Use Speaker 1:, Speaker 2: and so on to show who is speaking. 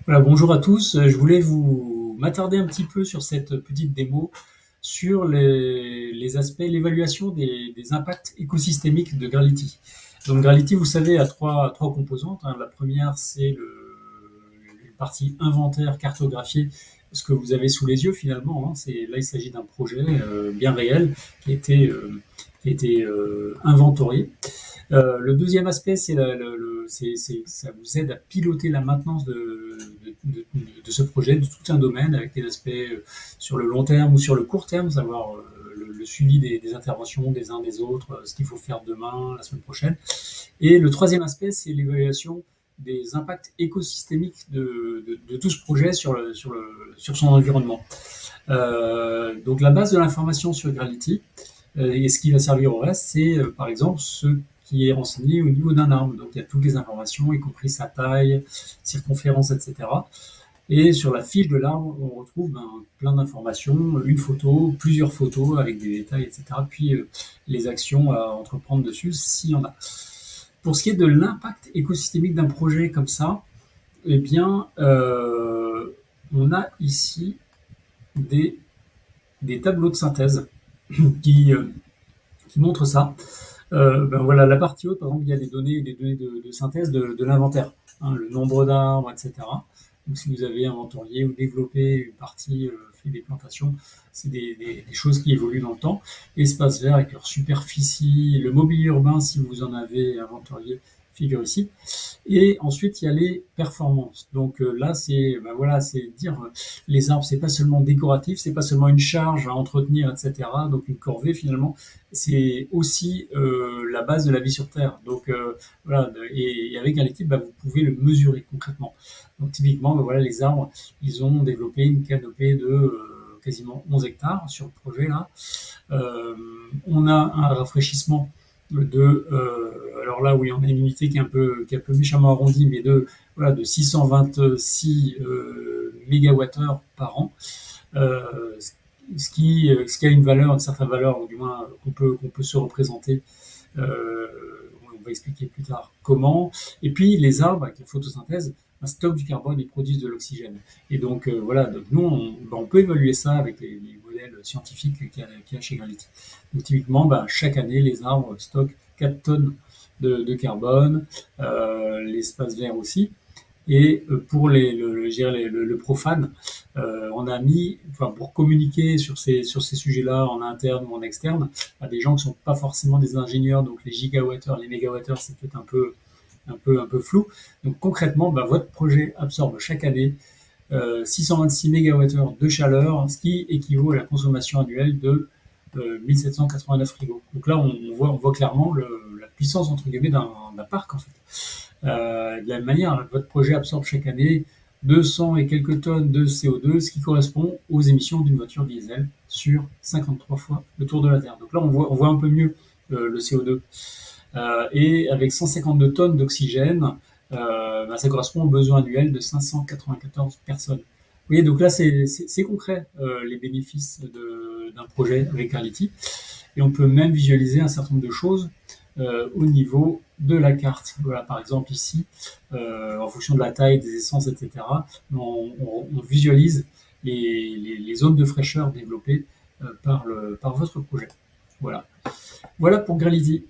Speaker 1: Voilà, bonjour à tous. Je voulais vous m'attarder un petit peu sur cette petite démo sur les aspects, l'évaluation des impacts écosystémiques de Gravity. Donc Gravity, vous savez, a trois composantes, hein. La première, c'est une partie inventaire, cartographiée, ce que vous avez sous les yeux finalement, hein. Là, il s'agit d'un projet bien réel qui a été inventorié. Le deuxième aspect, ça vous aide à piloter la maintenance de ce projet, de tout un domaine, avec des aspects sur le long terme ou sur le court terme, savoir le suivi des interventions des uns des autres, ce qu'il faut faire demain, la semaine prochaine. Et le troisième aspect, c'est l'évaluation des impacts écosystémiques de tout ce projet sur son environnement. Donc la base de l'information sur Gravity, et ce qui va servir au reste, c'est par exemple ce qui est renseigné au niveau d'un arbre. Donc il y a toutes les informations, y compris sa taille, circonférence, etc. Et sur la fiche de l'arbre, on retrouve plein d'informations, une photo, plusieurs photos avec des détails, etc. Puis les actions à entreprendre dessus, s'il y en a. Pour ce qui est de l'impact écosystémique d'un projet comme ça, eh bien, on a ici des, des tableaux de synthèse qui, euh, qui montrent ça. Ben voilà, la partie haute, par exemple, il y a les données de synthèse de l'inventaire, hein, le nombre d'arbres, etc. Donc, si vous avez inventorié ou développé une partie, fait des plantations, c'est des choses qui évoluent dans le temps. Espaces verts avec leur superficie, le mobilier urbain, si vous en avez inventorié, figure ici. Et ensuite, il y a les performances. Donc là, c'est ben voilà, c'est dire les arbres, c'est pas seulement décoratif, c'est pas seulement une charge à entretenir, etc. Donc une corvée finalement, c'est aussi la base de la vie sur Terre. Donc voilà, et avec un liquide, ben, vous pouvez le mesurer concrètement. Donc typiquement, ben voilà, les arbres, ils ont développé une canopée de quasiment 11 hectares sur le projet là. Euh, on a un rafraîchissement alors là oui on a une unité qui est un peu méchamment arrondie, mais voilà, de 626 mégawattheures par an, euh, ce qui a une certaine valeur, ou du moins qu'on peut se représenter. euh, on va expliquer plus tard comment. Et puis les arbres, avec la photosynthèse, stockent du carbone et produisent de l'oxygène. Et donc voilà, donc nous on peut évaluer ça avec les modèles scientifiques qu'il y a chez Gravity. Donc typiquement, chaque année, les arbres stockent 4 tonnes de carbone, l'espace vert aussi. Et pour le profane, on a mis, enfin, pour communiquer sur ces sujets-là en interne ou en externe, à des gens qui ne sont pas forcément des ingénieurs, donc les gigawattheures, les mégawattheures, c'est peut-être un peu flou. Donc concrètement, votre projet absorbe chaque année 626 mégawattheures de chaleur, ce qui équivaut à la consommation annuelle de 1789 frigos. Donc là, on voit clairement la puissance entre guillemets d'un parc en fait. De la même manière, votre projet absorbe chaque année 200 et quelques tonnes de CO2, ce qui correspond aux émissions d'une voiture diesel sur 53 fois le tour de la Terre. Donc là, on voit un peu mieux le CO2. Et avec 152 tonnes d'oxygène, ça correspond aux besoins annuels de 594 personnes. Vous voyez, donc là, c'est concret, les bénéfices d'un projet avec Gravity. Et on peut même visualiser un certain nombre de choses au niveau de la carte. Voilà, par exemple ici, en fonction de la taille des essences, etc., on visualise les zones de fraîcheur développées par votre projet. Voilà. Voilà pour Gravity.